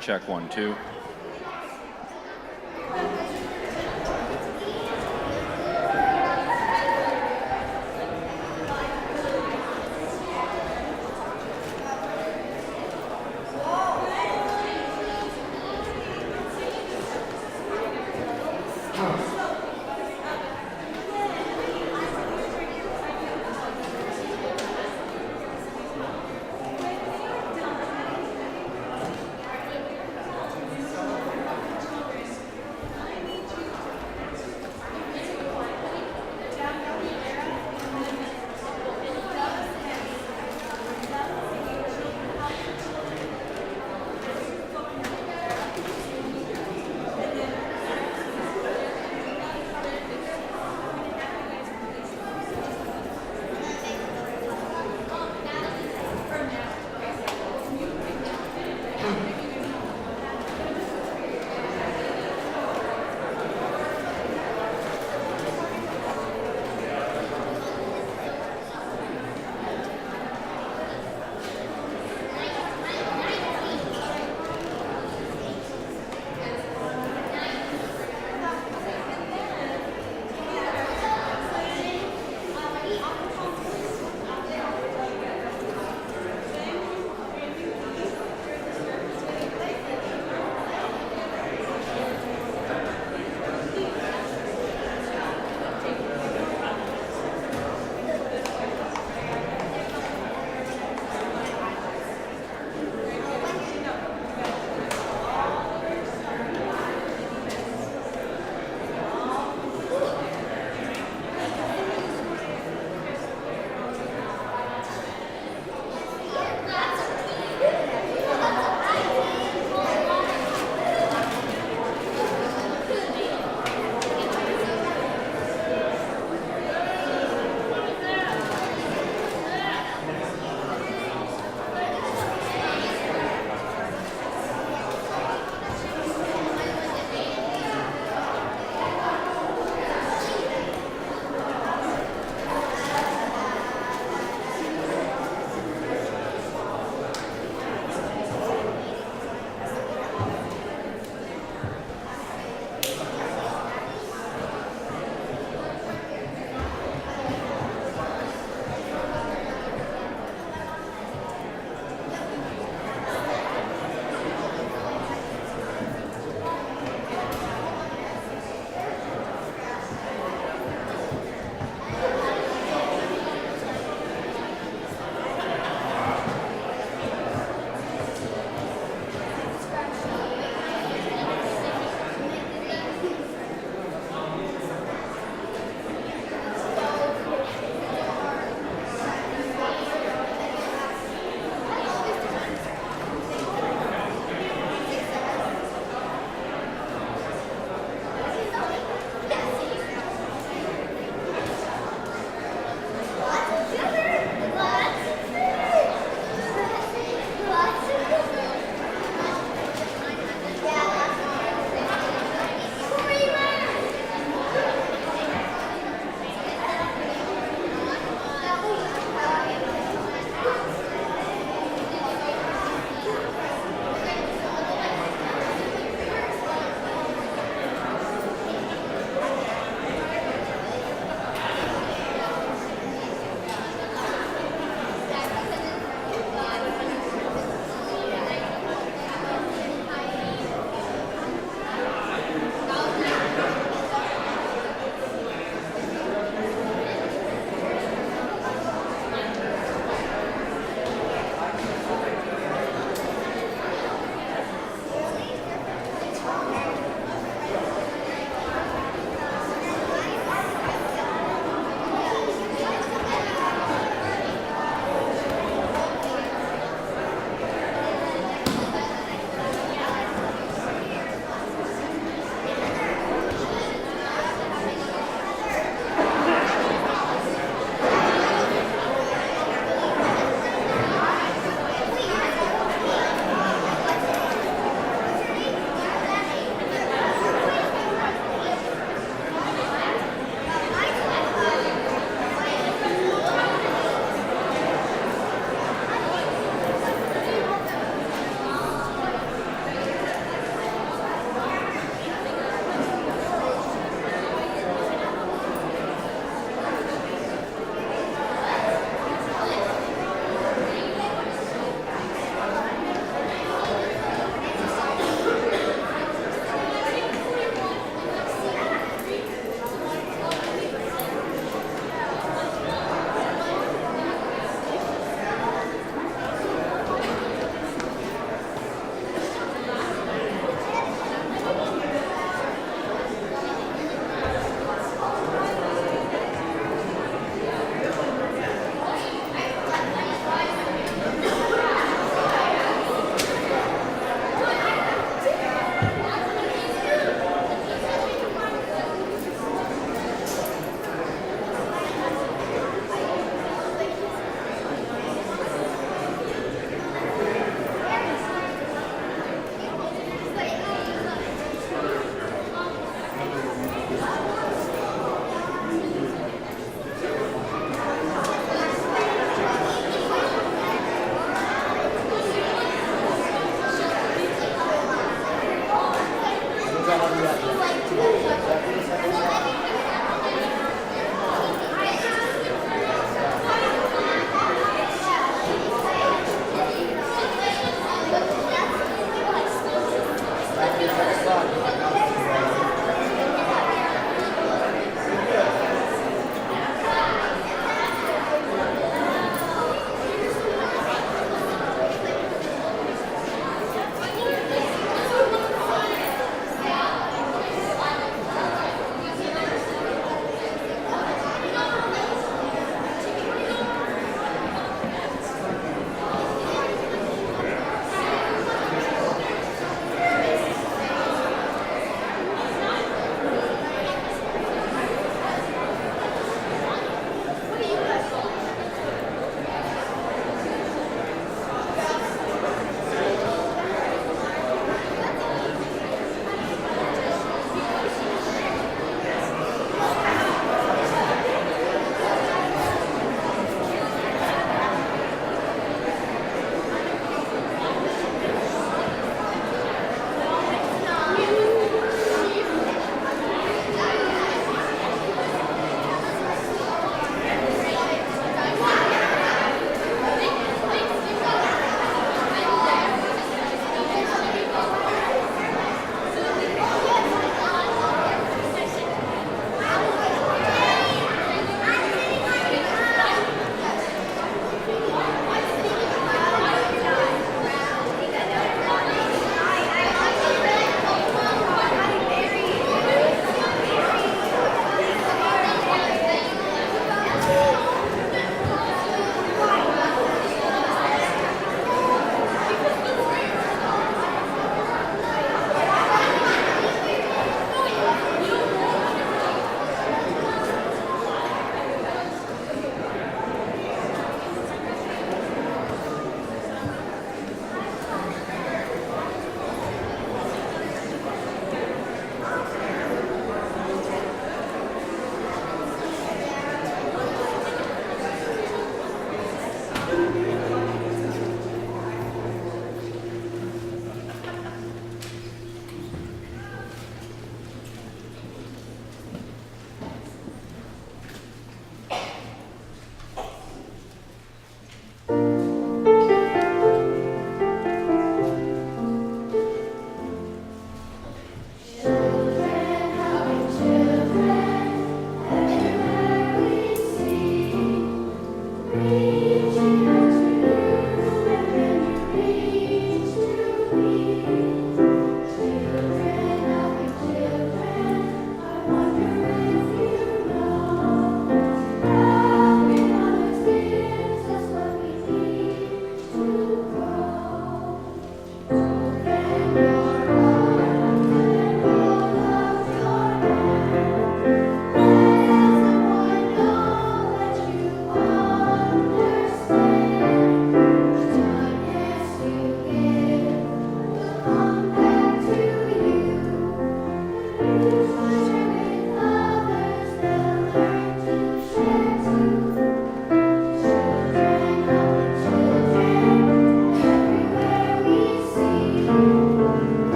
check, 1, 2.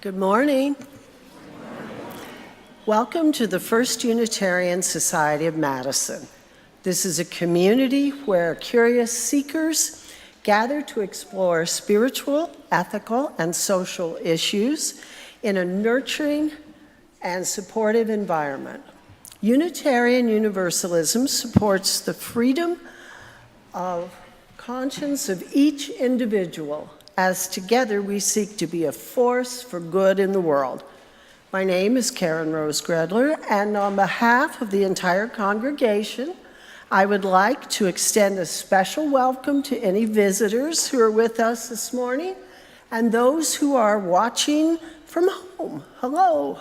Good morning. Welcome to the First Unitarian Society of Madison. This is a community where curious seekers gather to explore spiritual, ethical, and social issues in a nurturing and supportive environment. Unitarian Universalism supports the freedom of conscience of each individual, as together we seek to be a force for good in the world. My name is Karen Rose Gredler, and on behalf of the entire congregation, I would like to extend a special welcome to any visitors who are with us this morning and those who are watching from home. Hello.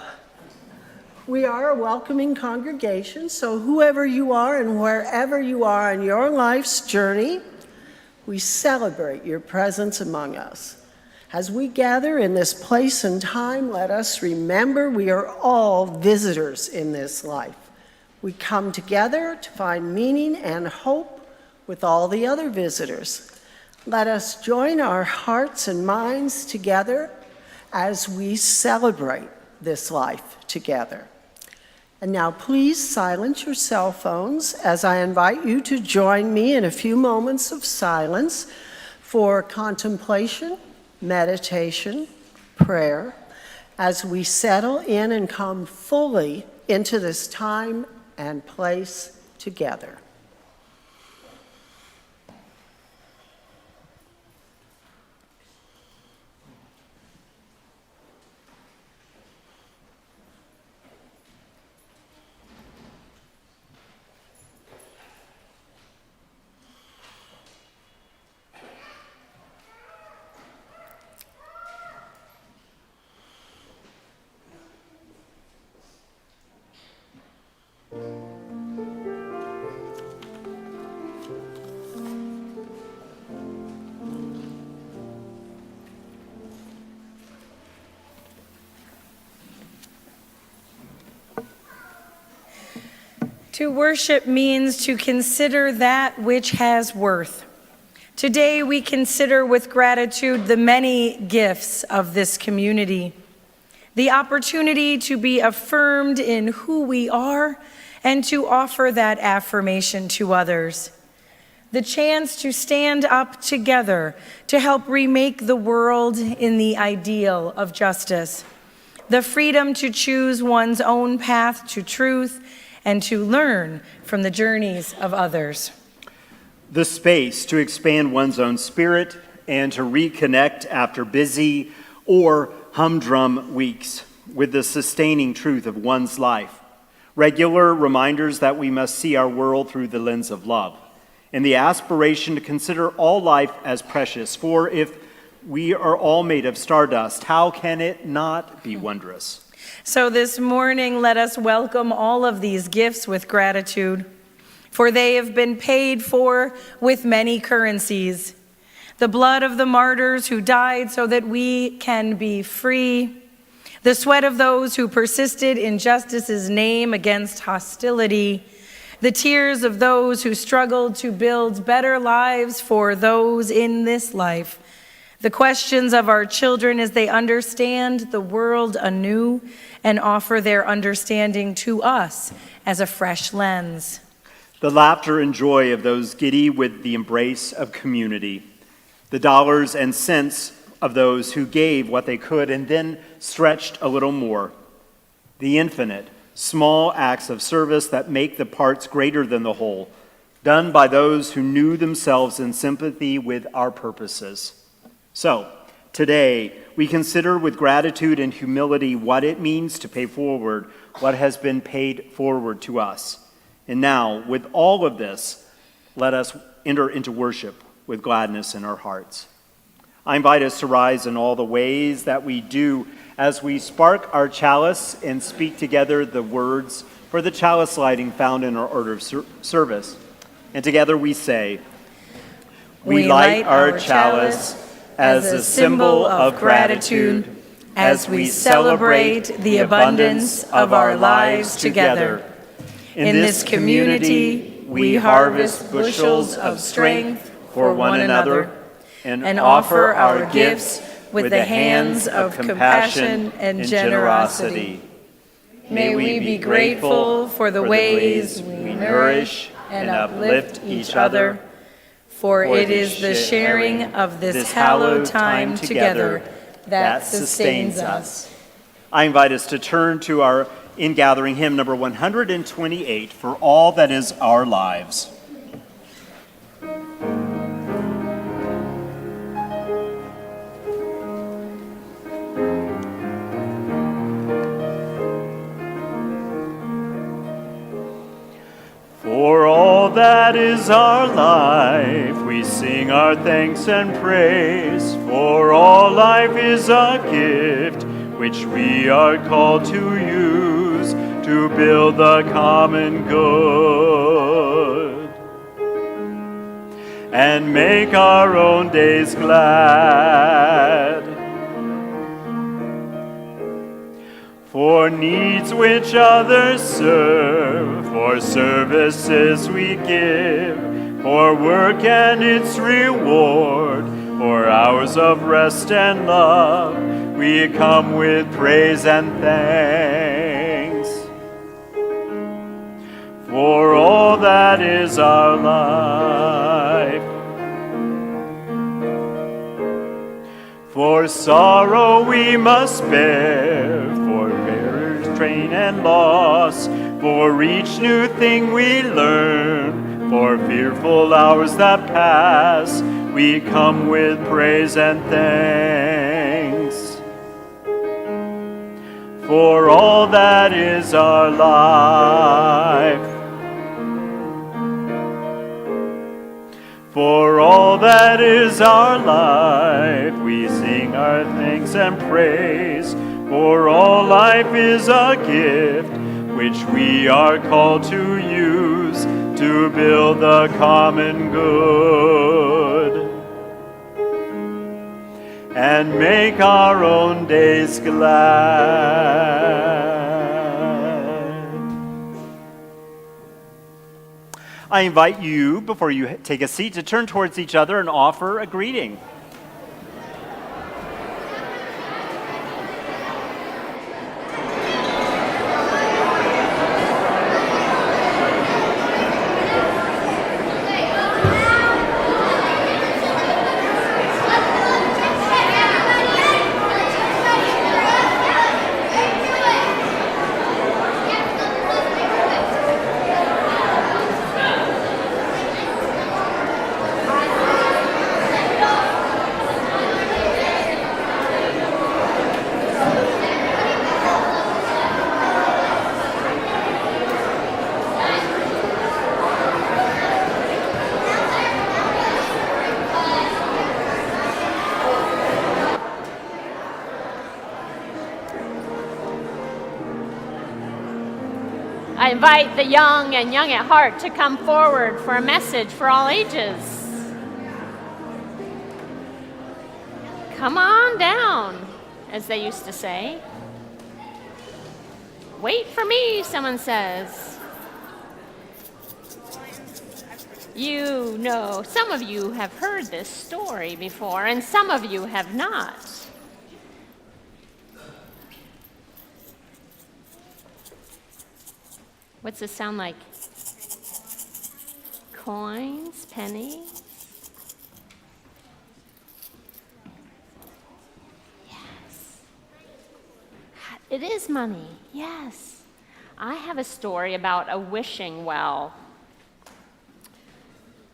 We are a welcoming congregation, so whoever you are and wherever you are on your life's journey, we celebrate your presence among us. As we gather in this place and time, let us remember we are all visitors in this life. We come together to find meaning and hope with all the other visitors. Let us join our hearts and minds together as we celebrate this life together. And now please silence your cell phones as I invite you to join me in a few moments of silence for contemplation, meditation, prayer, as we settle in and come fully into this time and place together. To worship means to consider that which has worth. Today we consider with gratitude the many gifts of this community, the opportunity to be affirmed in who we are and to offer that affirmation to others, the chance to stand up together to help remake the world in the ideal of justice, the freedom to choose one's own path to truth and to learn from the journeys of others. The space to expand one's own spirit and to reconnect after busy or humdrum weeks with the sustaining truth of one's life. Regular reminders that we must see our world through the lens of love, and the aspiration to consider all life as precious. For if we are all made of stardust, how can it not be wondrous? So this morning, let us welcome all of these gifts with gratitude, for they have been paid for with many currencies. The blood of the martyrs who died so that we can be free, the sweat of those who persisted in justice's name against hostility, the tears of those who struggled to build better lives for those in this life, the questions of our children as they understand the world anew and offer their understanding to us as a fresh lens. The laughter and joy of those giddy with the embrace of community, the dollars and cents of those who gave what they could and then stretched a little more, the infinite, small acts of service that make the parts greater than the whole, done by those who knew themselves in sympathy with our purposes. So, today, we consider with gratitude and humility what it means to pay forward what has been paid forward to us. And now, with all of this, let us enter into worship with gladness in our hearts. I invite us to rise in all the ways that we do as we spark our chalice and speak together the words for the chalice lighting found in our order of service. And together we say, "We light our chalice as a symbol of gratitude as we celebrate the abundance of our lives together. In this community, we harvest bushels of strength for one another and offer our gifts with the hands of compassion and generosity. May we be grateful for the ways we nourish and uplift each other, for it is the sharing of this hallowed time together that sustains us. I invite us to turn to our in-gathering hymn number 128, For All That Is Our Lives. For all that is our life, we sing our thanks and praise. For all life is a gift which we are called to use to build the common good and make our own days glad. For needs which others serve, for services we give, for work and its reward, for hours of rest and love, we come with praise and thanks. For all that is our life. For sorrow we must bear, for errors, strain, and loss, for each new thing we learn, for fearful hours that pass, we come with praise and thanks. For all that is our life. For all that is our life, we sing our thanks and praise. For all life is a gift which we are called to use to build the common good and make our own days glad. I invite you, before you take a seat, to turn towards each other and offer a greeting. I invite the young and young at heart to come forward for a message for all ages. Come on down, as they used to say. Wait for me, someone says. You know, some of you have heard this story before, and some of you have not. What's this sound like? Coins, pennies? Yes. It is money, yes. I have a story about a wishing well.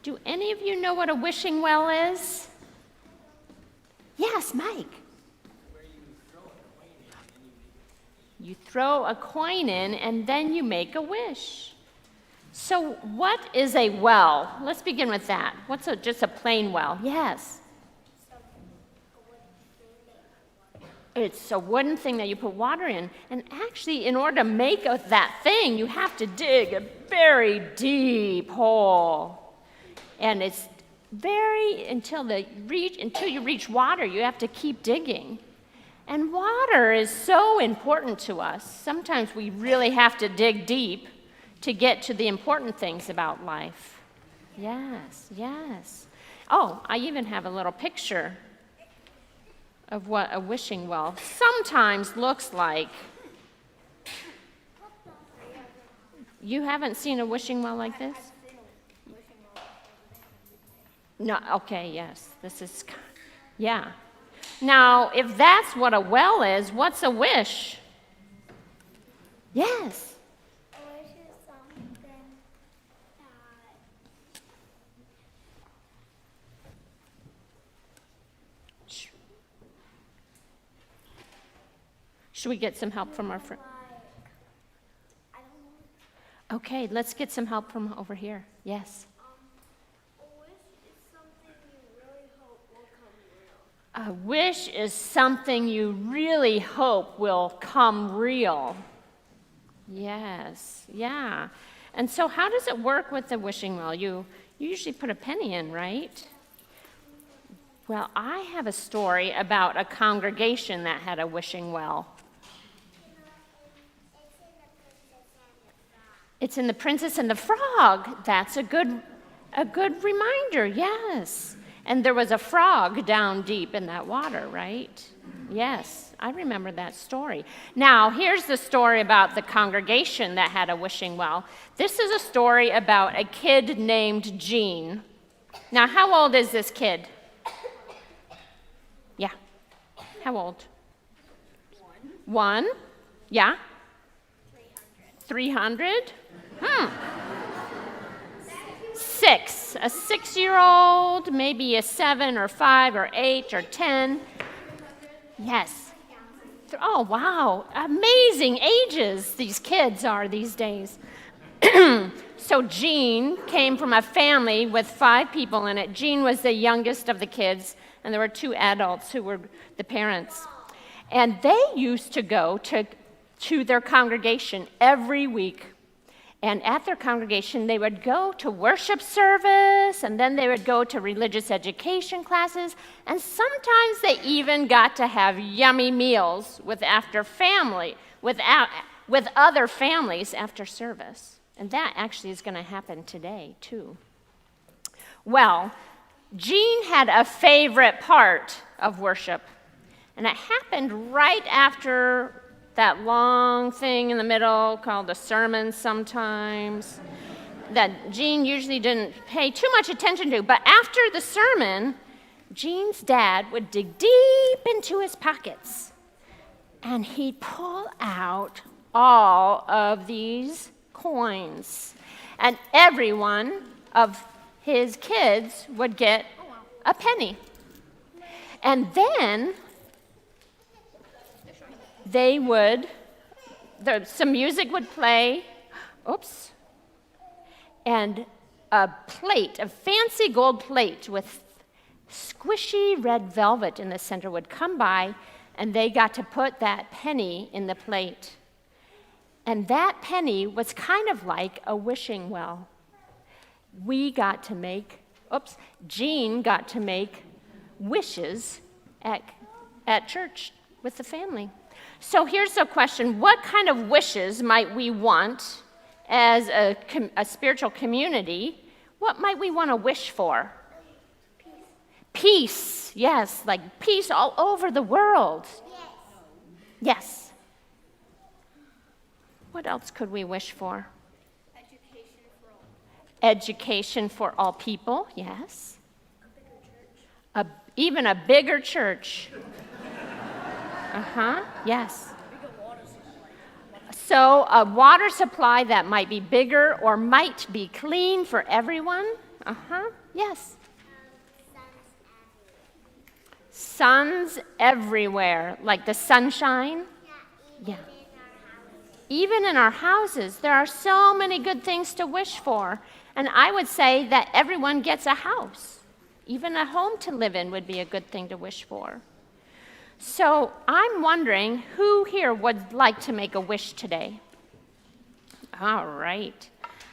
Do any of you know what a wishing well is? Yes, Mike. You throw a coin in and then you make a wish. So what is a well? Let's begin with that. What's just a plain well? Yes. It's a wooden thing that you put water in. And actually, in order to make that thing, you have to dig a very deep hole. And it's until you reach water, you have to keep digging. And water is so important to us. Sometimes we really have to dig deep to get to the important things about life. Yes, yes. Oh, I even have a little picture. of what a wishing well sometimes looks like. You haven't seen a wishing well like this? No, okay, yes, this is, yeah. Now, if that's what a well is, what's a wish? Yes. A wish is something that Should we get some help from our friend? I don't know. Okay, let's get some help from over here. Yes. A wish is something you really hope will come real. A wish is something you really hope will come real. Yes, yeah. And so how does it work with the wishing well? You usually put a penny in, right? Well, I have a story about a congregation that had a wishing well. It's in The Princess and the Frog. That's a good reminder, yes. And there was a frog down deep in that water, right? Yes, I remember that story. Now, here's the story about the congregation that had a wishing well. This is a story about a kid named Jean. Now, how old is this kid? Yeah. How old? One? Yeah? 300? 6. A 6-year-old, maybe a 7 or 5 or 8 or 10. Yes. Oh, wow. Amazing ages these kids are these days. So Jean came from a family with 5 people in it. Jean was the youngest of the kids, and there were 2 adults who were the parents. And they used to go to their congregation every week. And at their congregation, they would go to worship service, and then they would go to religious education classes, and sometimes they even got to have yummy meals with other families after service. And that actually is going to happen today, too. Well, Jean had a favorite part of worship, and it happened right after that long thing in the middle called a sermon sometimes that Jean usually didn't pay too much attention to. But after the sermon, Jean's dad would dig deep into his pockets and he'd pull out all of these coins. And every one of his kids would get a penny. And then some music would play, and a fancy gold plate with squishy red velvet in the center would come by, and they got to put that penny in the plate. And that penny was kind of like a wishing well. Jean got to make wishes at church with the family. So here's the question: what kind of wishes might we want as a spiritual community? What might we want to wish for? Peace, yes, like peace all over the world. Yes. What else could we wish for? Education for all people, yes. Even a bigger church. Yes. So a water supply that might be bigger or might be clean for everyone. Yes. Suns everywhere, like the sunshine. Yeah. Even in our houses, there are so many good things to wish for. And I would say that everyone gets a house. Even a home to live in would be a good thing to wish for. So I'm wondering who here would like to make a wish today? All right.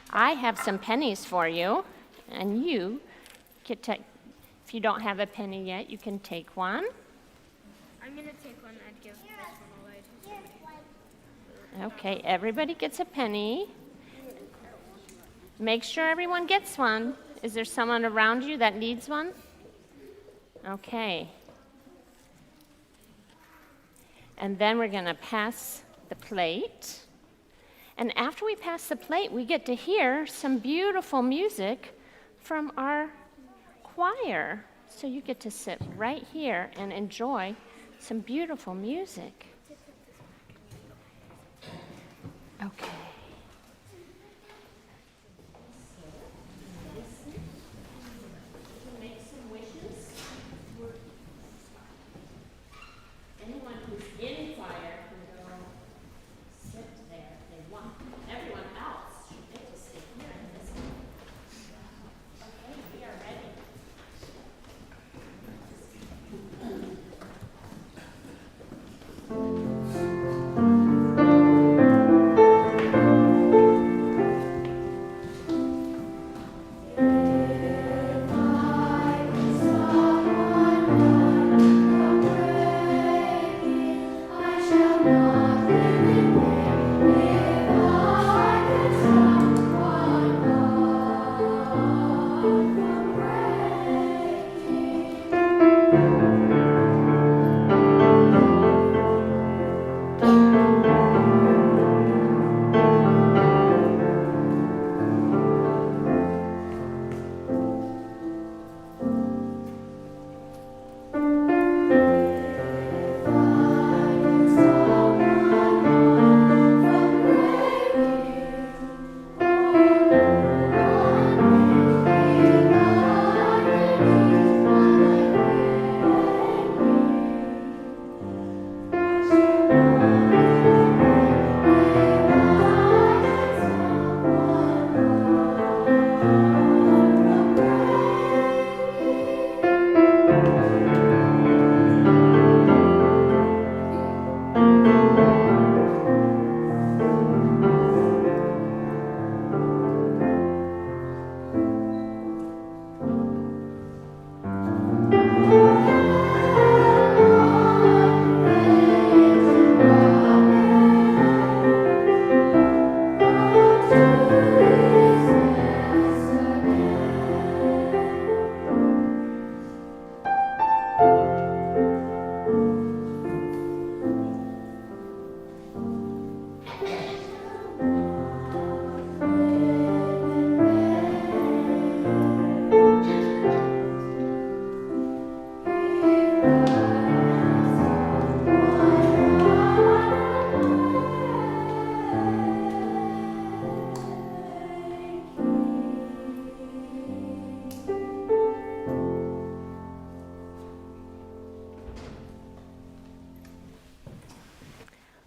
I have some pennies for you, and you can take, if you don't have a penny yet, you can take one. I'm going to take one. I'd give this one away to somebody. Okay, everybody gets a penny. Make sure everyone gets one. Is there someone around you that needs one? Okay. And then we're going to pass the plate. And after we pass the plate, we get to hear some beautiful music from our choir. So you get to sit right here and enjoy some beautiful music. Okay. Make some wishes. Anyone who's in choir can go sit there if they want. Everyone else should get to sit here and listen. Okay, we are ready.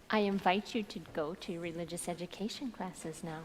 I invite you to go to your religious education classes now.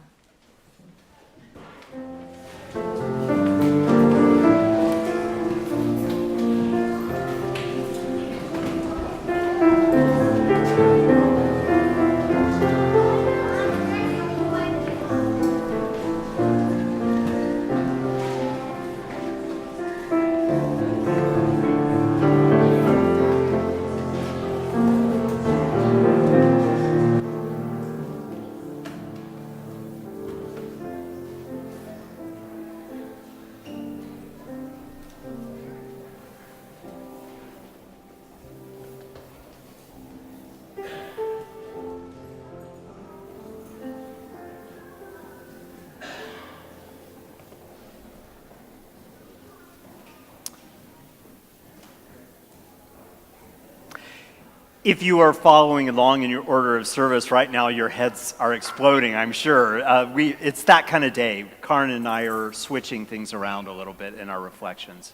If you are following along in your order of service right now, your heads are exploding, I'm sure. It's that kind of day. Karin and I are switching things around a little bit in our reflections.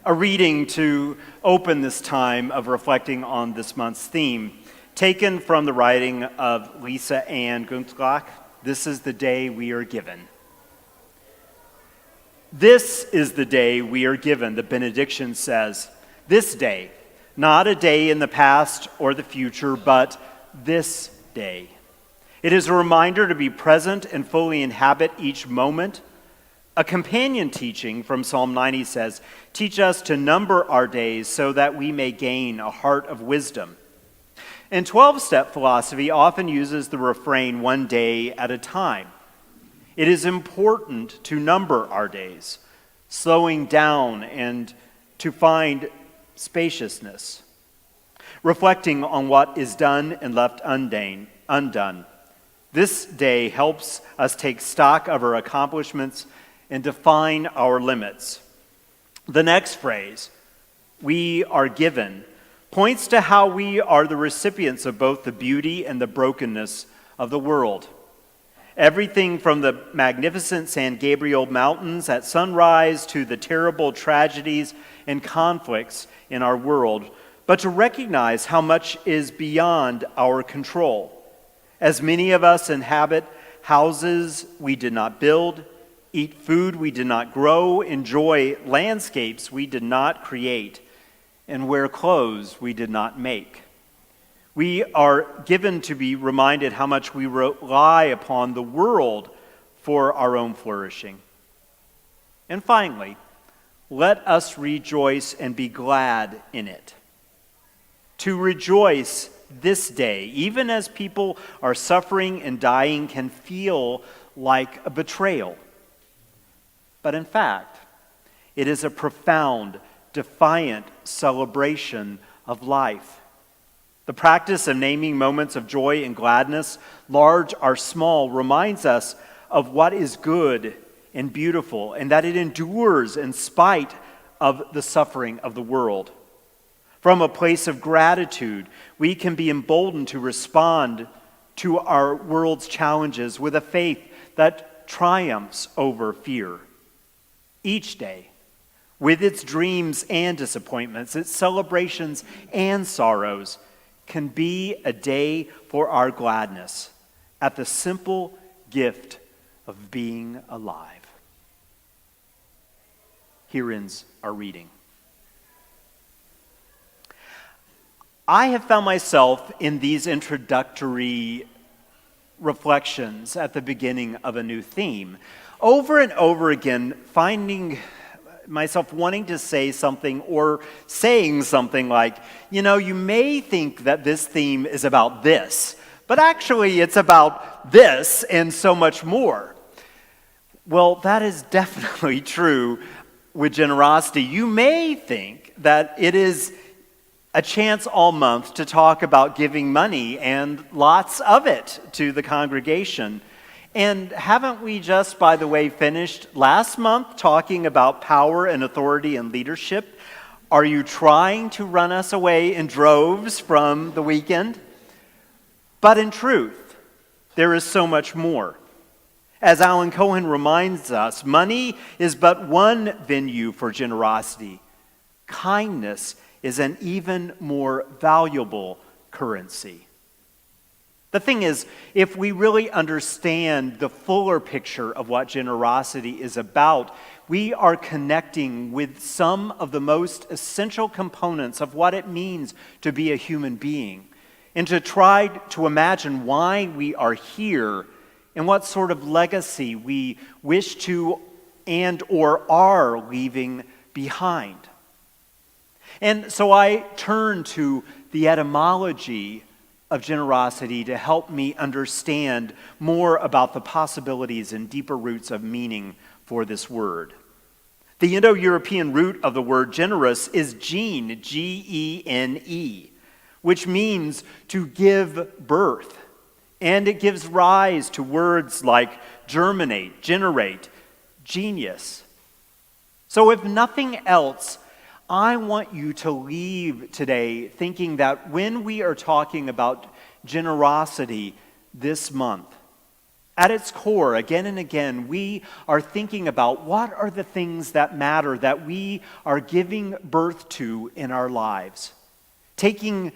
A reading to open this time of reflecting on this month's theme, taken from the writing of Lisa Ann Guntlach, "This is the day we are given." This is the day we are given, the benediction says. This day. Not a day in the past or the future, but this day. It is a reminder to be present and fully inhabit each moment. A companion teaching from Psalm 90 says, "Teach us to number our days so that we may gain a heart of wisdom." And 12-step philosophy often uses the refrain, "one day at a time." It is important to number our days, slowing down and to find spaciousness. reflecting on what is done and left undone. This day helps us take stock of our accomplishments and define our limits. The next phrase, we are given, points to how we are the recipients of both the beauty and the brokenness of the world. Everything from the magnificent San Gabriel Mountains at sunrise to the terrible tragedies and conflicts in our world, but to recognize how much is beyond our control. As many of us inhabit houses we did not build, eat food we did not grow, enjoy landscapes we did not create, and wear clothes we did not make. We are given to be reminded how much we rely upon the world for our own flourishing. And finally, let us rejoice and be glad in it. To rejoice this day, even as people are suffering and dying, can feel like a betrayal. But in fact, it is a profound, defiant celebration of life. The practice of naming moments of joy and gladness, large or small, reminds us of what is good and beautiful, and that it endures in spite of the suffering of the world. From a place of gratitude, we can be emboldened to respond to our world's challenges with a faith that triumphs over fear. Each day, with its dreams and disappointments, its celebrations and sorrows, can be a day for our gladness at the simple gift of being alive. Here ends our reading. I have found myself in these introductory reflections at the beginning of a new theme, over and over again, finding myself wanting to say something or saying something like, you may think that this theme is about this, but actually it's about this and so much more. Well, that is definitely true with generosity. You may think that it is a chance all month to talk about giving money and lots of it to the congregation. And haven't we just, by the way, finished last month talking about power and authority and leadership? Are you trying to run us away in droves from the weekend? But in truth, there is so much more. As Alan Cohen reminds us, money is but one venue for generosity. Kindness is an even more valuable currency. The thing is, if we really understand the fuller picture of what generosity is about, we are connecting with some of the most essential components of what it means to be a human being, and to try to imagine why we are here and what sort of legacy we wish to and or are leaving behind. And so I turn to the etymology of generosity to help me understand more about the possibilities and deeper roots of meaning for this word. The Indo-European root of the word generous is gene, G-E-N-E, which means to give birth. And it gives rise to words like germinate, generate, genius. So if nothing else, I want you to leave today thinking that when we are talking about generosity this month, at its core, again and again, we are thinking about what are the things that matter that we are giving birth to in our lives. Taking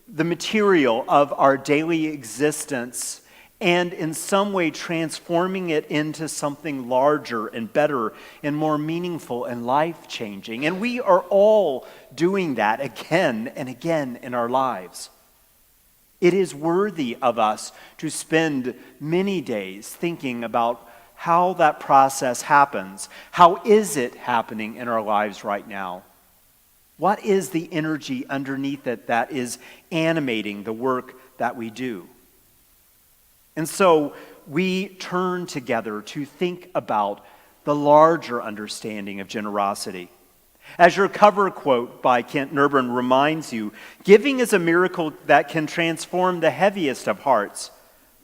the material of our daily existence and in some way transforming it into something larger and better and more meaningful and life-changing. And we are all doing that again and again in our lives. It is worthy of us to spend many days thinking about how that process happens. How is it happening in our lives right now? What is the energy underneath it that is animating the work that we do? And so we turn together to think about the larger understanding of generosity. As your cover quote by Kent Nerburn reminds you, giving is a miracle that can transform the heaviest of hearts.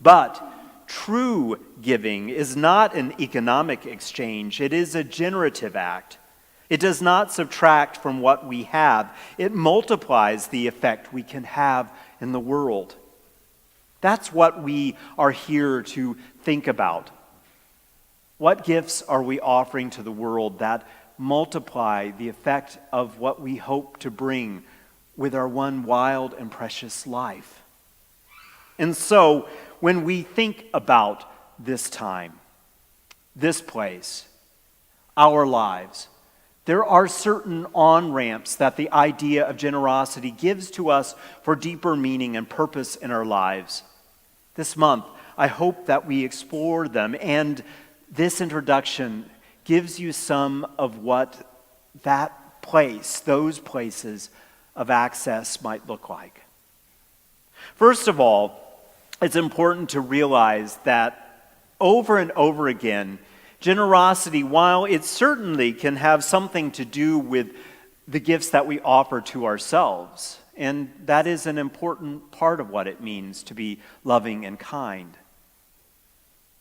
But true giving is not an economic exchange. It is a generative act. It does not subtract from what we have. It multiplies the effect we can have in the world. That's what we are here to think about. What gifts are we offering to the world that multiply the effect of what we hope to bring with our one wild and precious life? And so, when we think about this time, this place, our lives, there are certain on-ramps that the idea of generosity gives to us for deeper meaning and purpose in our lives. This month, I hope that we explore them, and this introduction gives you some of what that place, those places of access might look like. First of all, it's important to realize that over and over again, generosity, while it certainly can have something to do with the gifts that we offer to ourselves, and that is an important part of what it means to be loving and kind.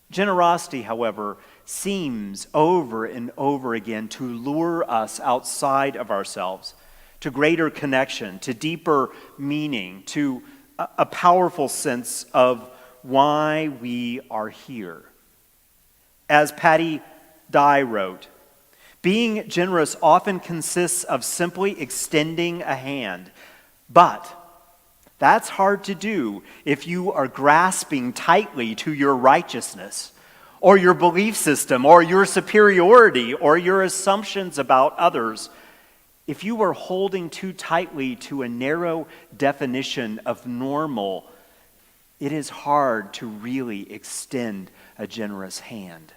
Generosity, however, seems over and over again to lure us outside of ourselves, to greater connection, to deeper meaning, to a powerful sense of why we are here. As Patty Dye wrote, being generous often consists of simply extending a hand, but that's hard to do if you are grasping tightly to your righteousness, or your belief system, or your superiority, or your assumptions about others. If you are holding too tightly to a narrow definition of normal, it is hard to really extend a generous hand.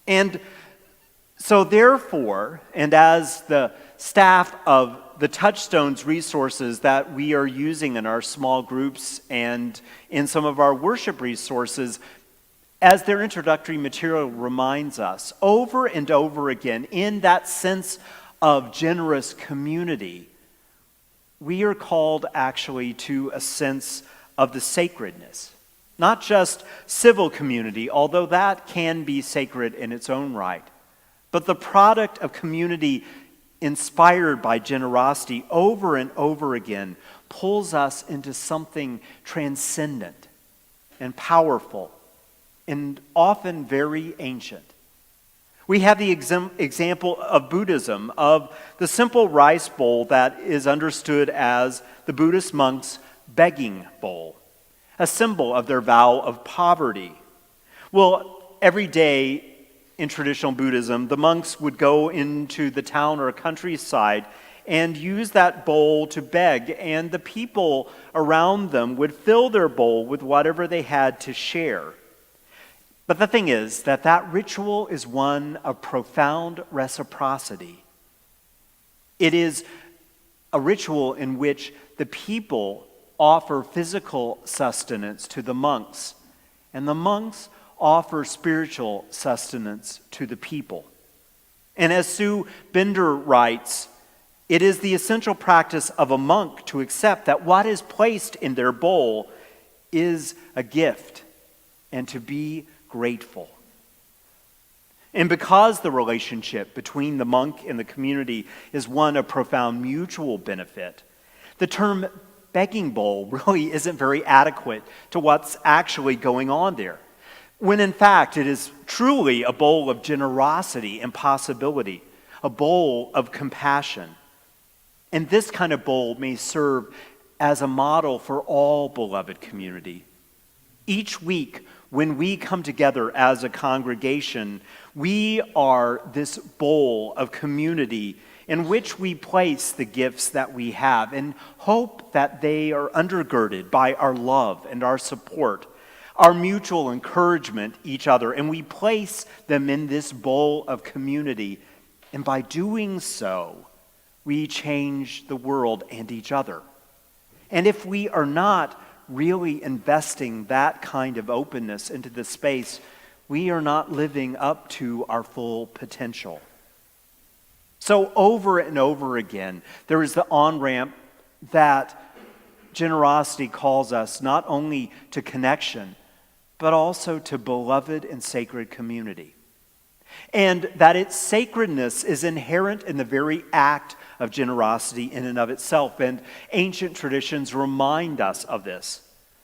And so therefore, and as the staff of the Touchstones resources that we are using in our small groups and in some of our worship resources, as their introductory material reminds us, over and over again, in that sense of generous community, we are called actually to a sense of the sacredness. Not just civil community, although that can be sacred in its own right, but the product of community inspired by generosity over and over again pulls us into something transcendent and powerful and often very ancient. We have the example of Buddhism, of the simple rice bowl that is understood as the Buddhist monks' begging bowl, a symbol of their vow of poverty. Well, every day in traditional Buddhism, the monks would go into the town or countryside and use that bowl to beg, and the people around them would fill their bowl with whatever they had to share. But the thing is that that ritual is one of profound reciprocity. It is a ritual in which the people offer physical sustenance to the monks, and the monks offer spiritual sustenance to the people. And as Sue Bender writes, it is the essential practice of a monk to accept that what is placed in their bowl is a gift, and to be grateful. And because the relationship between the monk and the community is one of profound mutual benefit, the term begging bowl really isn't very adequate to what's actually going on there, when in fact it is truly a bowl of generosity and possibility, a bowl of compassion. And this kind of bowl may serve as a model for all beloved community. Each week, when we come together as a congregation, we are this bowl of community in which we place the gifts that we have and hope that they are undergirded by our love and our support, our mutual encouragement each other, and we place them in this bowl of community. And by doing so, we change the world and each other. And if we are not really investing that kind of openness into the space, we are not living up to our full potential. So over and over again, there is the on-ramp that generosity calls us not only to connection, but also to beloved and sacred community. And that its sacredness is inherent in the very act of generosity in and of itself. And ancient traditions remind us of this.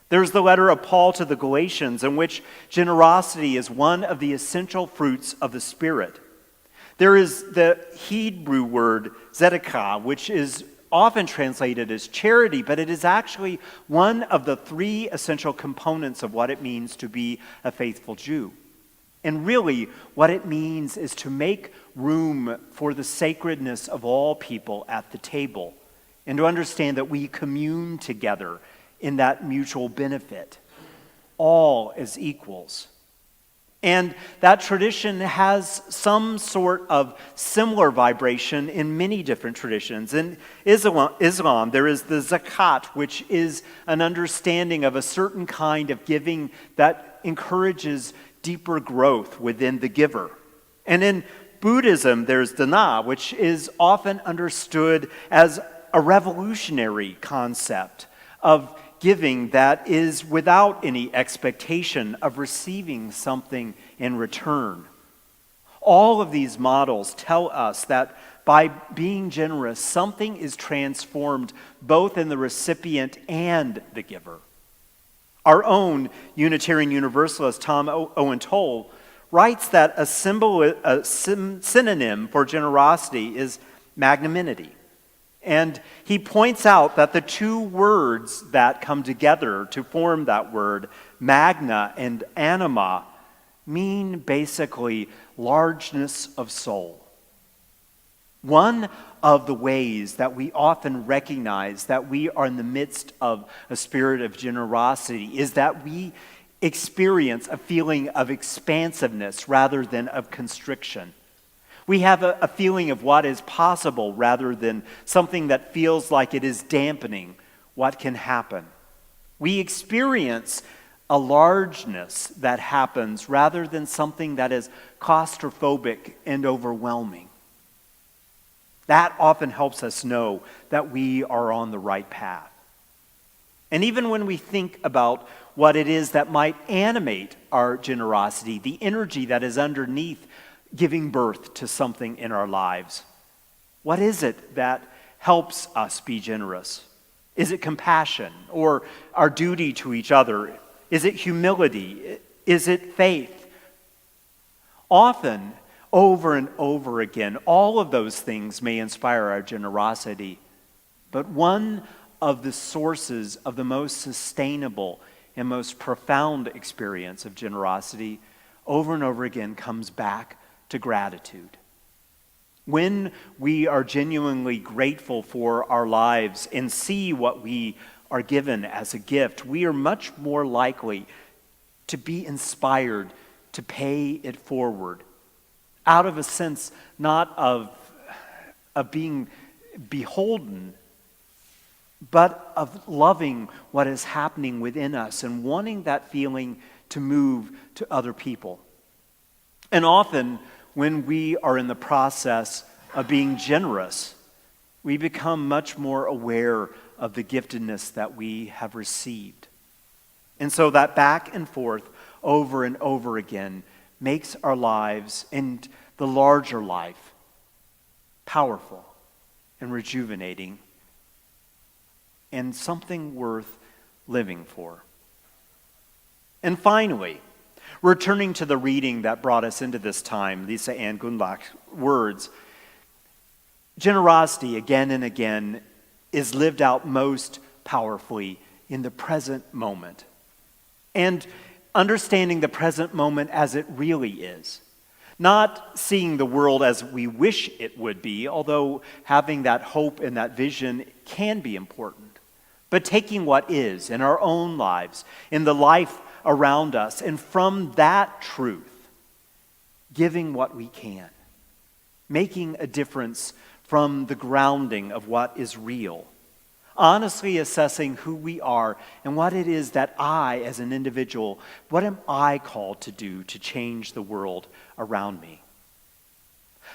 There's the letter of Paul to the Galatians, in which generosity is one of the essential fruits of the Spirit. There is the Hebrew word tzedakah, which is often translated as charity, but it is actually one of the three essential components of what it means to be a faithful Jew. And really, what it means is to make room for the sacredness of all people at the table, and to understand that we commune together in that mutual benefit, all as equals. And that tradition has some sort of similar vibration in many different traditions. In Islam, there is the zakat, which is an understanding of a certain kind of giving that encourages deeper growth within the giver. And in Buddhism, there's dana, which is often understood as a revolutionary concept of giving that is without any expectation of receiving something in return. All of these models tell us that by being generous, something is transformed both in the recipient and the giver. Our own Unitarian Universalist Tom Owen Toll writes that a synonym for generosity is magnanimity. And he points out that the two words that come together to form that word, magna and anima, mean basically largeness of soul. One of the ways that we often recognize that we are in the midst of a spirit of generosity is that we experience a feeling of expansiveness rather than of constriction. We have a feeling of what is possible rather than something that feels like it is dampening what can happen. We experience a largeness that happens rather than something that is claustrophobic and overwhelming. That often helps us know that we are on the right path. And even when we think about what it is that might animate our generosity, the energy that is underneath giving birth to something in our lives, what is it that helps us be generous? Is it compassion or our duty to each other? Is it humility? Is it faith? Often, over and over again, all of those things may inspire our generosity, but one of the sources of the most sustainable and most profound experience of generosity over and over again comes back to gratitude. When we are genuinely grateful for our lives and see what we are given as a gift, we are much more likely to be inspired to pay it forward out of a sense not of being beholden, but of loving what is happening within us and wanting that feeling to move to other people. And often, when we are in the process of being generous, we become much more aware of the giftedness that we have received. And so that back and forth over and over again makes our lives and the larger life powerful and rejuvenating and something worth living for. And finally, returning to the reading that brought us into this time, Lisa Ann Gundlach's words, generosity again and again is lived out most powerfully in the present moment. And understanding the present moment as it really is. Not seeing the world as we wish it would be, although having that hope and that vision can be important. But taking what is in our own lives, in the life around us, and from that truth, giving what we can, making a difference from the grounding of what is real, honestly assessing who we are and what it is that I, as an individual, what am I called to do to change the world around me?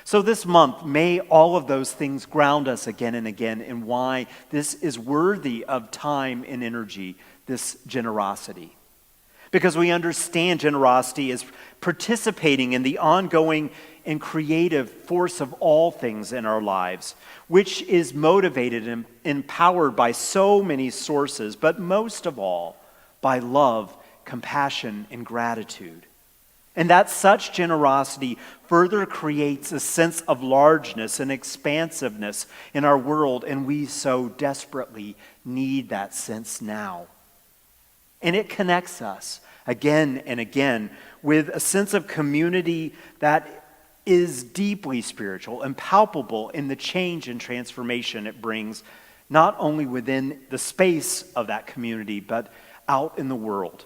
So this month, may all of those things ground us again and again in why this is worthy of time and energy, this generosity. Because we understand generosity as participating in the ongoing and creative force of all things in our lives, which is motivated and empowered by so many sources, but most of all, by love, compassion, and gratitude. And that such generosity further creates a sense of largeness and expansiveness in our world, and we so desperately need that sense now. And it connects us again and again with a sense of community that is deeply spiritual and palpable in the change and transformation it brings, not only within the space of that community, but out in the world.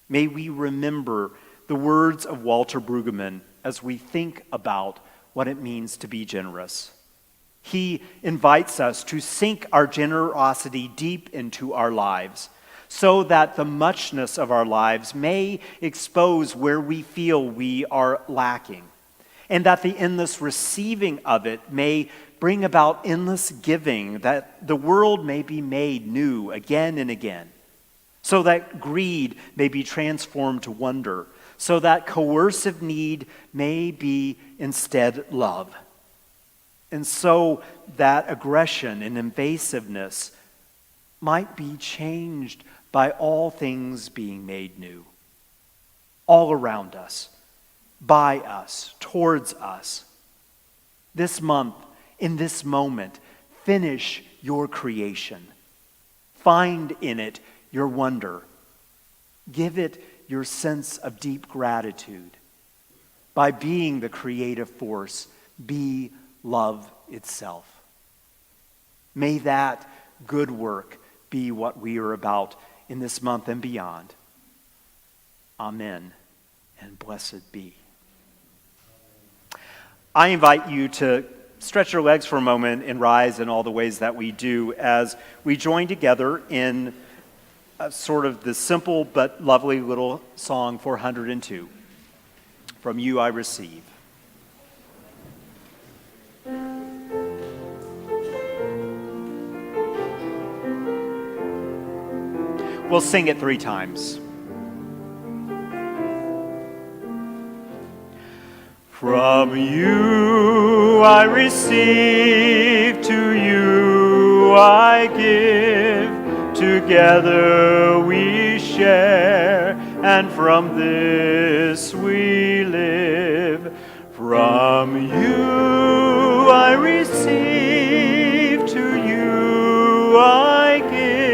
May we remember the words of Walter Brueggemann as we think about what it means to be generous. He invites us to sink our generosity deep into our lives so that the muchness of our lives may expose where we feel we are lacking, and that the endless receiving of it may bring about endless giving, that the world may be made new again and again, so that greed may be transformed to wonder, so that coercive need may be instead love. And so that aggression and invasiveness might be changed by all things being made new. All around us, by us, towards us. This month, in this moment, finish your creation. Find in it your wonder. Give it your sense of deep gratitude. By being the creative force, be love itself. May that good work be what we are about in this month and beyond. Amen, and blessed be. I invite you to stretch your legs for a moment and rise in all the ways that we do as we join together in sort of the simple but lovely little song 402, From You I Receive. We'll sing it 3 times. From you I receive, to you I give. Together we share, and from this we live. From you I receive, to you I give.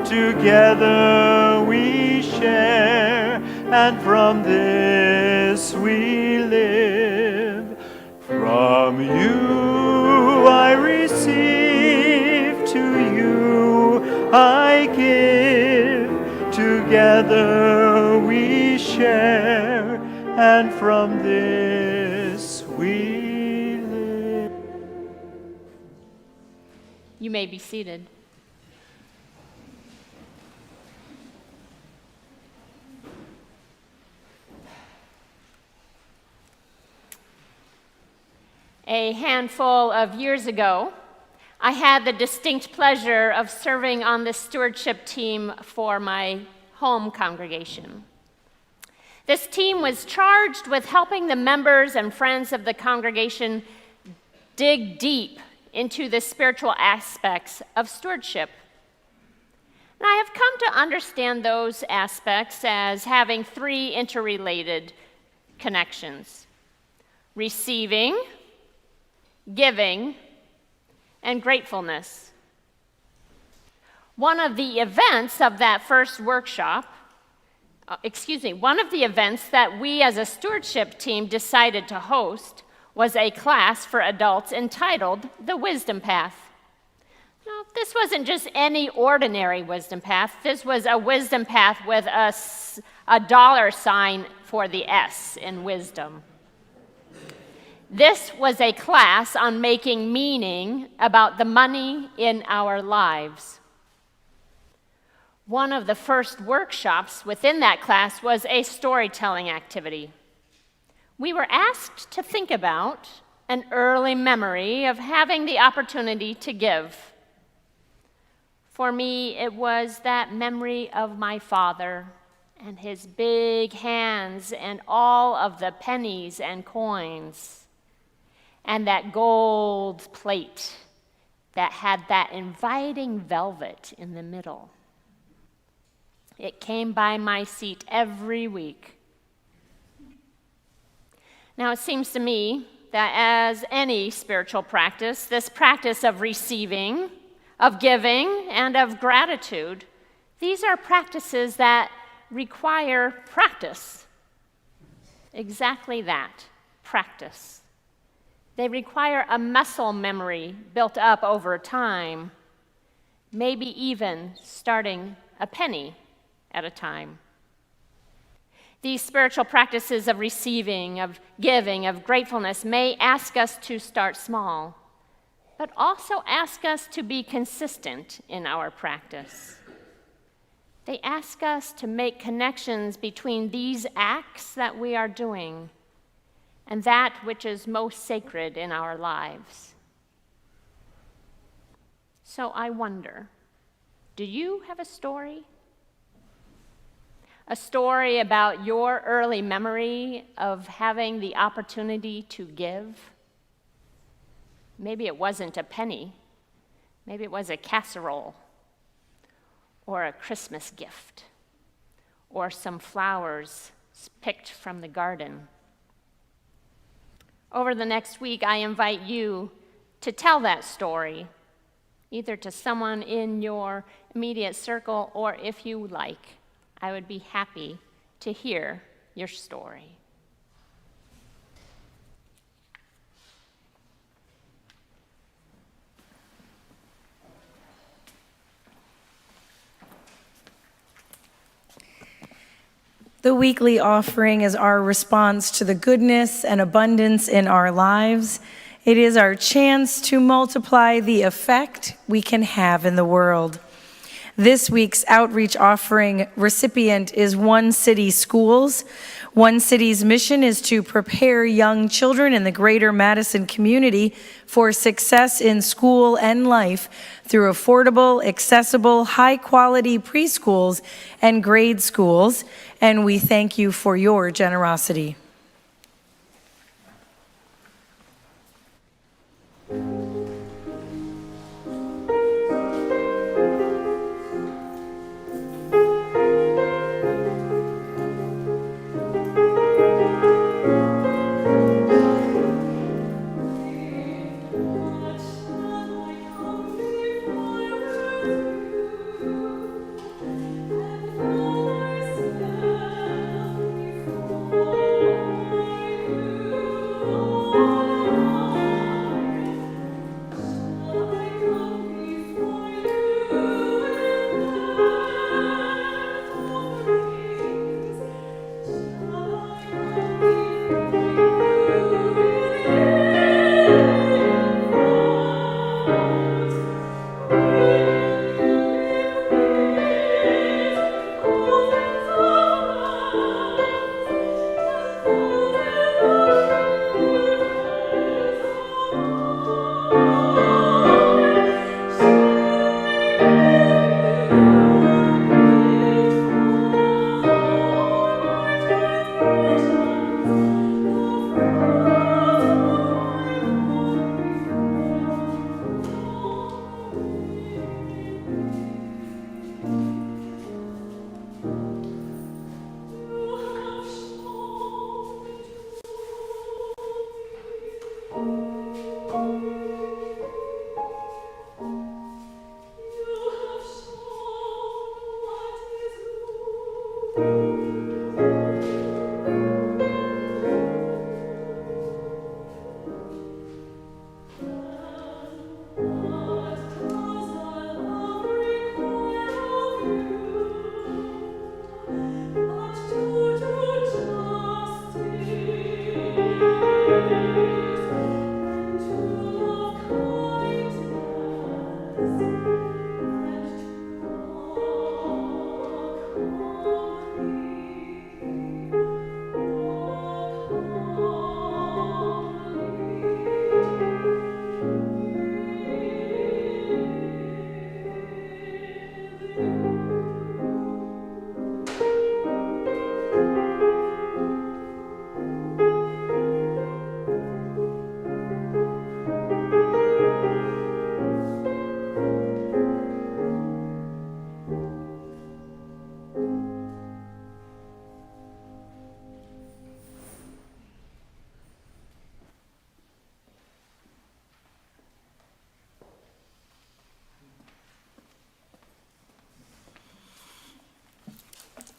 Together we share, and from this we live. From you I receive, to you I give. Together we share, and from this we live. You may be seated. A handful of years ago, I had the distinct pleasure of serving on the stewardship team for my home congregation. This team was charged with helping the members and friends of the congregation dig deep into the spiritual aspects of stewardship. And I have come to understand those aspects as having 3 interrelated connections: receiving, giving, and gratefulness. One of the events of that first workshop, one of the events that we as a stewardship team decided to host was a class for adults entitled The Wisdom Path. Now, this wasn't just any ordinary wisdom path. This was a wisdom path with a dollar sign for the S in wisdom. This was a class on making meaning about the money in our lives. One of the first workshops within that class was a storytelling activity. we were asked to think about an early memory of having the opportunity to give. For me, it was that memory of my father and his big hands and all of the pennies and coins, and that gold plate that had that inviting velvet in the middle. It came by my seat every week. Now, it seems to me that as any spiritual practice, this practice of receiving, of giving, and of gratitude, these are practices that require practice. Exactly that, practice. They require a muscle memory built up over time, maybe even starting a penny at a time. These spiritual practices of receiving, of giving, of gratefulness may ask us to start small, but also ask us to be consistent in our practice. They ask us to make connections between these acts that we are doing and that which is most sacred in our lives. So I wonder, do you have a story? A story about your early memory of having the opportunity to give? Maybe it wasn't a penny. Maybe it was a casserole, or a Christmas gift, or some flowers picked from the garden. Over the next week, I invite you to tell that story, either to someone in your immediate circle, or if you like, I would be happy to hear your story. The weekly offering is our response to the goodness and abundance in our lives. It is our chance to multiply the effect we can have in the world. This week's outreach offering recipient is One City Schools. One City's mission is to prepare young children in the greater Madison community for success in school and life through affordable, accessible, high-quality preschools and grade schools, and we thank you for your generosity.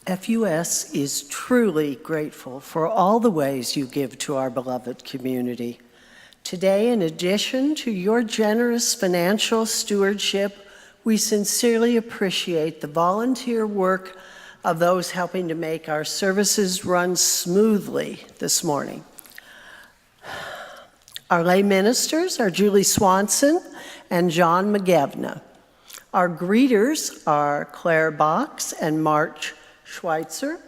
FUS is truly grateful for all the ways you give to our beloved community. Today, in addition to your generous financial stewardship, we sincerely appreciate the volunteer work of those helping to make our services run smoothly this morning. Our lay ministers are Julie Swanson and John McGevna. Our greeters are Claire Box and March Schweitzer.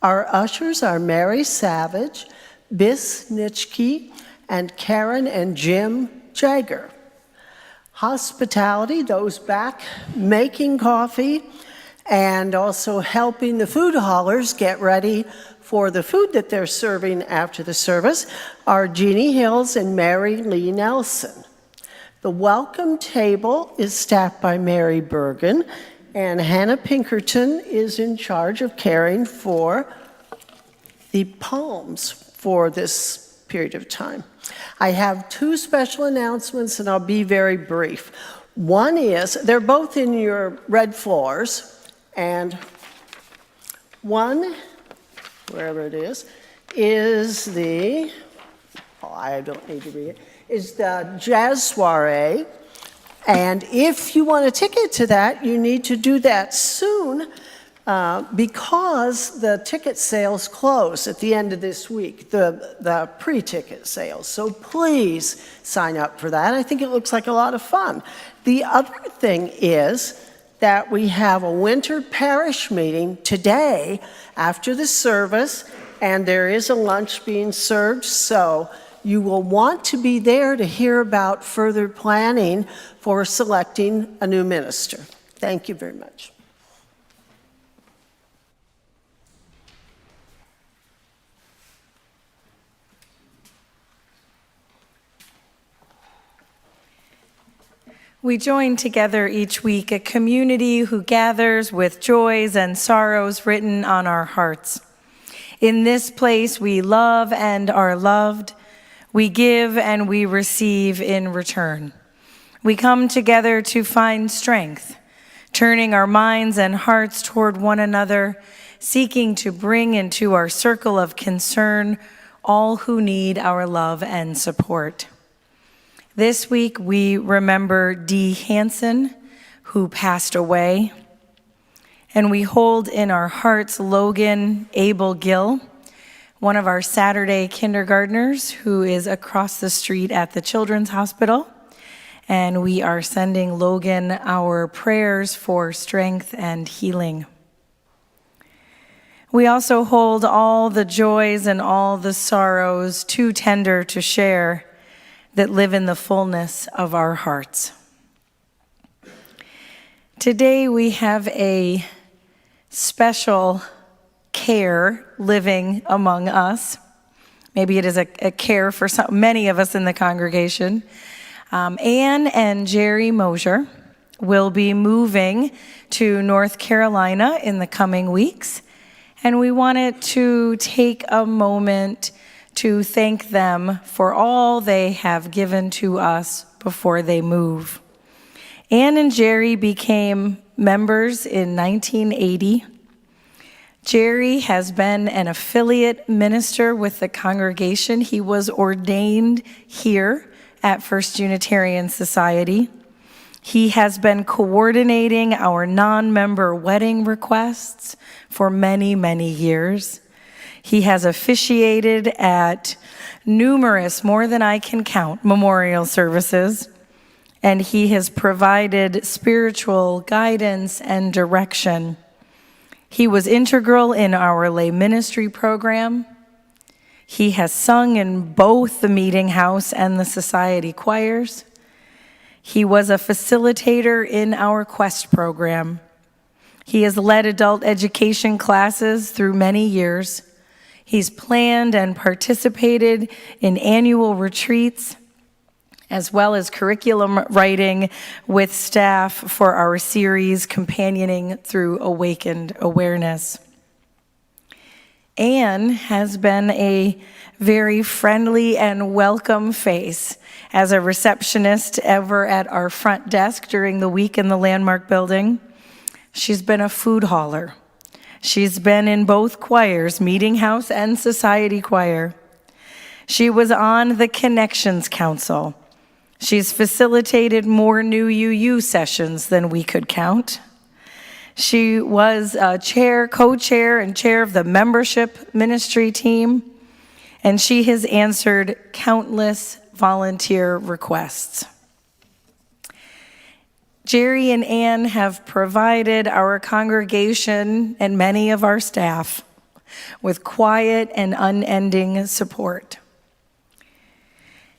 Our ushers are Mary Savage, Bis Nitschke, and Karen and Jim Jagger. Hospitality, those back making coffee and also helping the food haulers get ready for the food that they're serving after the service, are Jeannie Hills and Mary Lee Nelson. The welcome table is staffed by Mary Bergen, and Hannah Pinkerton is in charge of caring for the palms for this period of time. I have two special announcements, and I'll be very brief. One is, they're both in your red floors, and one, wherever it is the, oh, I don't need to read it, is the Jazz Soiree. And if you want a ticket to that, you need to do that soon because the ticket sales close at the end of this week, the pre-ticket sales. So please sign up for that. I think it looks like a lot of fun. The other thing is that we have a winter parish meeting today after the service, and there is a lunch being served, so you will want to be there to hear about further planning for selecting a new minister. Thank you very much. We join together each week, a community who gathers with joys and sorrows written on our hearts. In this place, we love and are loved. We give and we receive in return. We come together to find strength, turning our minds and hearts toward one another, seeking to bring into our circle of concern all who need our love and support. This week, we remember Dee Hansen, who passed away, and we hold in our hearts Logan Abel Gill, one of our Saturday kindergartners who is across the street at the Children's Hospital. And we are sending Logan our prayers for strength and healing. We also hold all the joys and all the sorrows too tender to share that live in the fullness of our hearts. Today we have a special care living among us. Maybe it is a care for many of us in the congregation. Anne and Jerry Mosier will be moving to North Carolina in the coming weeks, and we wanted to take a moment to thank them for all they have given to us before they move. Anne and Jerry became members in 1980. Jerry has been an affiliate minister with the congregation. He was ordained here at First Unitarian Society. He has been coordinating our non-member wedding requests for many, many years. He has officiated at numerous, more than I can count, memorial services, and he has provided spiritual guidance and direction. He was integral in our lay ministry program. He has sung in both the meeting house and the society choirs. He was a facilitator in our Quest program. He has led adult education classes through many years. He's planned and participated in annual retreats, as well as curriculum writing with staff for our series, Companioning Through Awakened Awareness. Anne has been a very friendly and welcome face as a receptionist ever at our front desk during the week in the Landmark Building. She's been a food hauler. She's been in both choirs, Meeting House and Society Choir. She was on the Connections Council. She's facilitated more new UU sessions than we could count. She was chair, co-chair, and chair of the membership ministry team, and she has answered countless volunteer requests. Jerry and Ann have provided our congregation and many of our staff with quiet and unending support.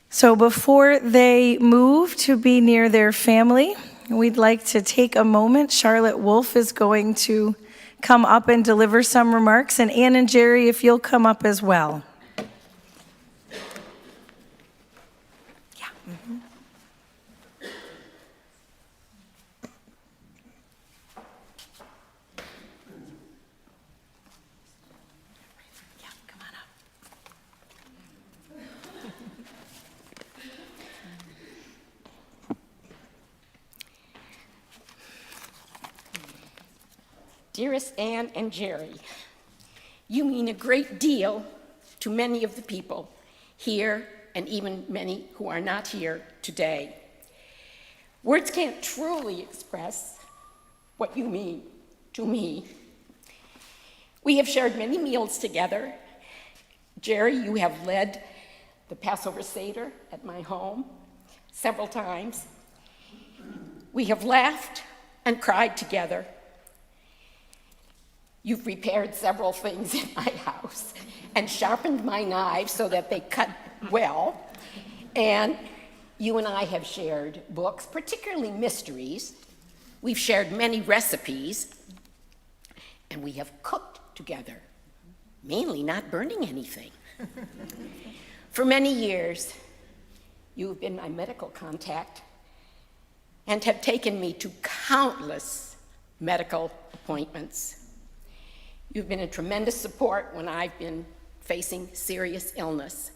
So before they move to be near their family, we'd like to take a moment. Charlotte Wolf is going to come up and deliver some remarks, and Ann and Jerry, if you'll come up as well. Dearest Ann and Jerry, you mean a great deal to many of the people here and even many who are not here today. Words can't truly express what you mean to me. We have shared many meals together. Jerry, you have led the Passover Seder at my home several times. We have laughed and cried together. You've repaired several things in my house and sharpened my knives so that they cut well. And you and I have shared books, particularly mysteries. We've shared many recipes, and we have cooked together, mainly not burning anything. For many years, you've been my medical contact and have taken me to countless medical appointments. You've been a tremendous support when I've been facing serious illness.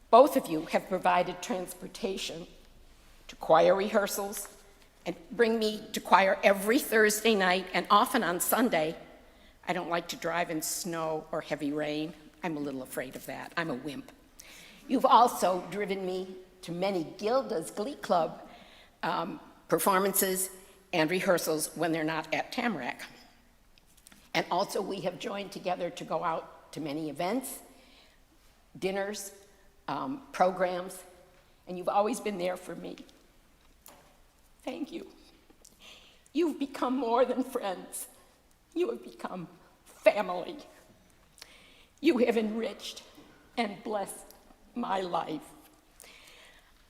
Both of you have provided transportation to choir rehearsals and bring me to choir every Thursday night and often on Sunday. I don't like to drive in snow or heavy rain. I'm a little afraid of that. I'm a wimp. You've also driven me to many Gilda's Glee Club performances and rehearsals when they're not at Tamarack. And also we have joined together to go out to many events, dinners, programs, and you've always been there for me. Thank you. You've become more than friends. You have become family. You have enriched and blessed my life.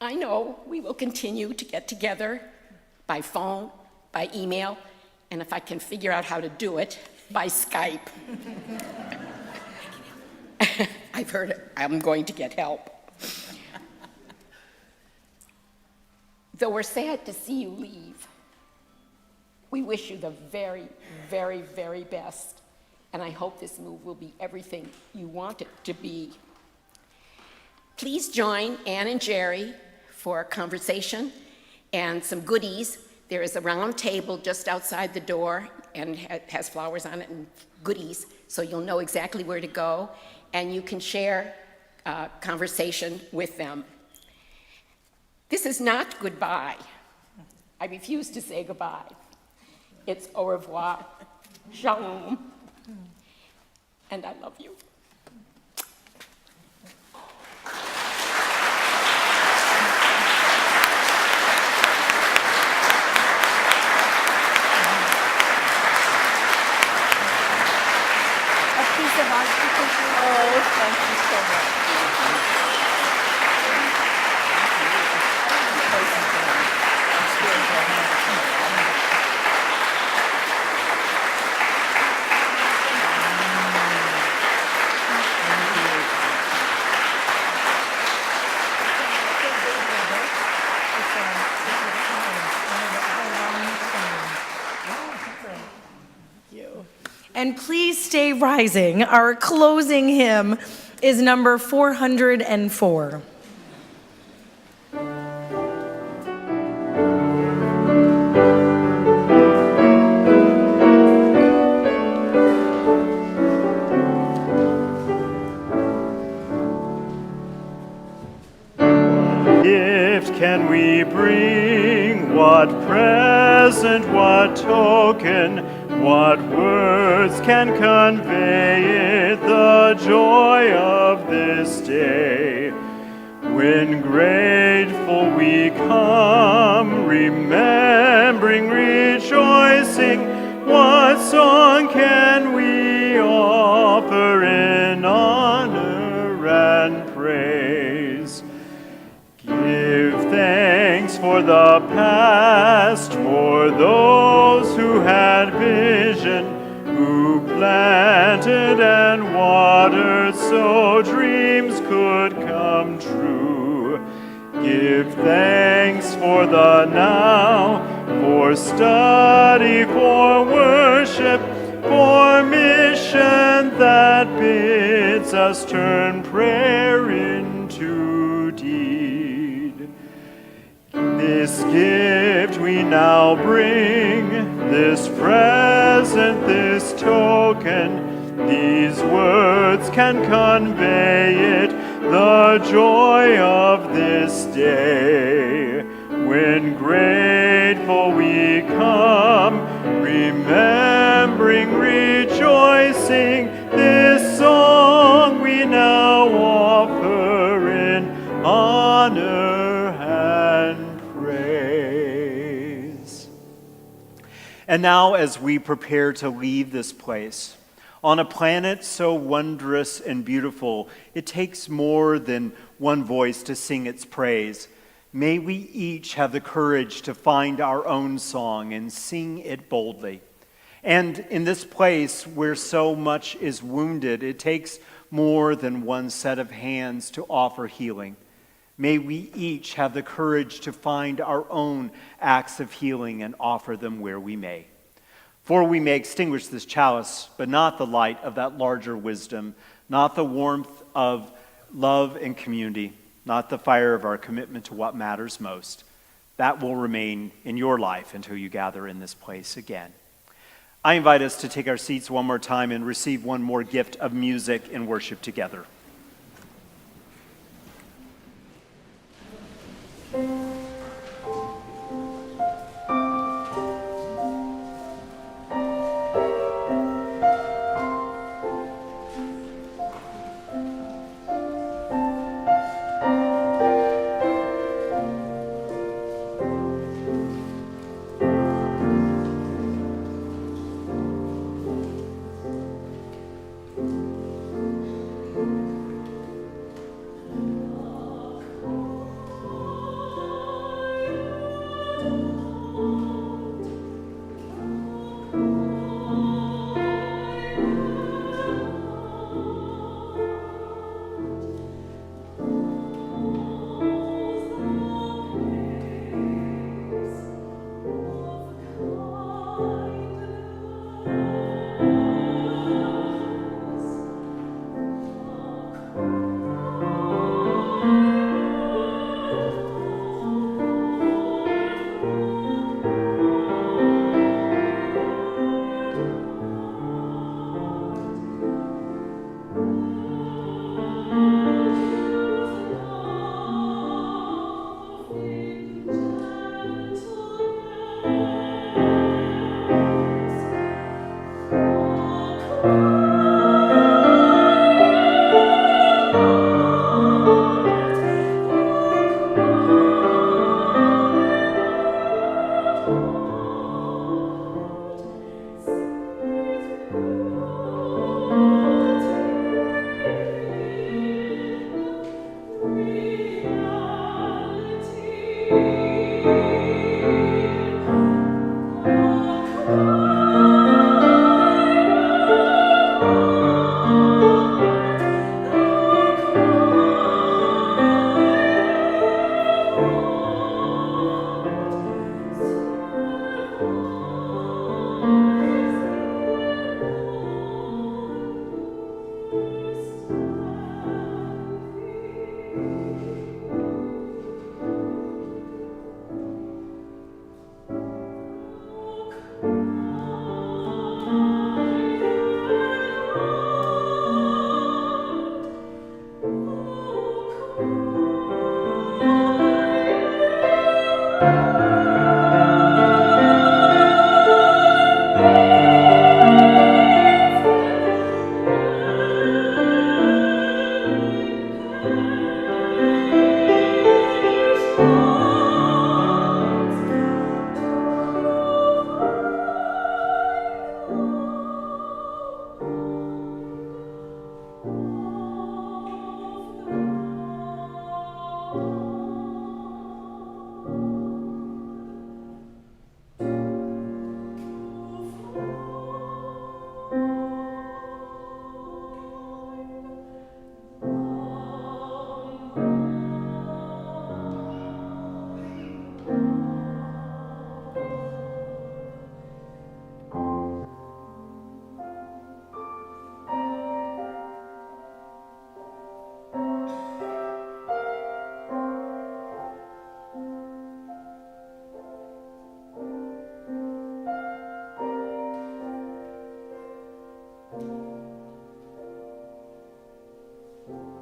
I know we will continue to get together by phone, by email, and if I can figure out how to do it, by Skype. I've heard it. I'm going to get help. Though we're sad to see you leave, we wish you the very, very, very best, and I hope this move will be everything you want it to be. Please join Ann and Jerry for a conversation and some goodies. There is a round table just outside the door and has flowers on it and goodies, so you'll know exactly where to go, and you can share conversation with them. This is not goodbye. I refuse to say goodbye. It's au revoir, shalom, and I love you. Thank you so much. And please stay rising. Our closing hymn is number 404. Gift can we bring? What present, what token, what words can convey it, the joy of this day? When grateful we come, remembering, rejoicing, what song can we offer in honor and praise? Give thanks for the past, for those who had vision, who planted and watered so dreams could come true. Give thanks for the now, for study, for worship, for mission that bids us turn prayer into deed. This gift we now bring, this present, this token, these words can convey it, the joy of this day. When grateful we come, remembering, rejoicing, this song we now offer in honor and praise. And now, as we prepare to leave this place, on a planet so wondrous and beautiful, it takes more than one voice to sing its praise. May we each have the courage to find our own song and sing it boldly. And in this place where so much is wounded, it takes more than one set of hands to offer healing. May we each have the courage to find our own acts of healing and offer them where we may. For we may extinguish this chalice, but not the light of that larger wisdom, not the warmth of love and community, not the fire of our commitment to what matters most. That will remain in your life until you gather in this place again. I invite us to take our seats one more time and receive one more gift of music and worship together. you.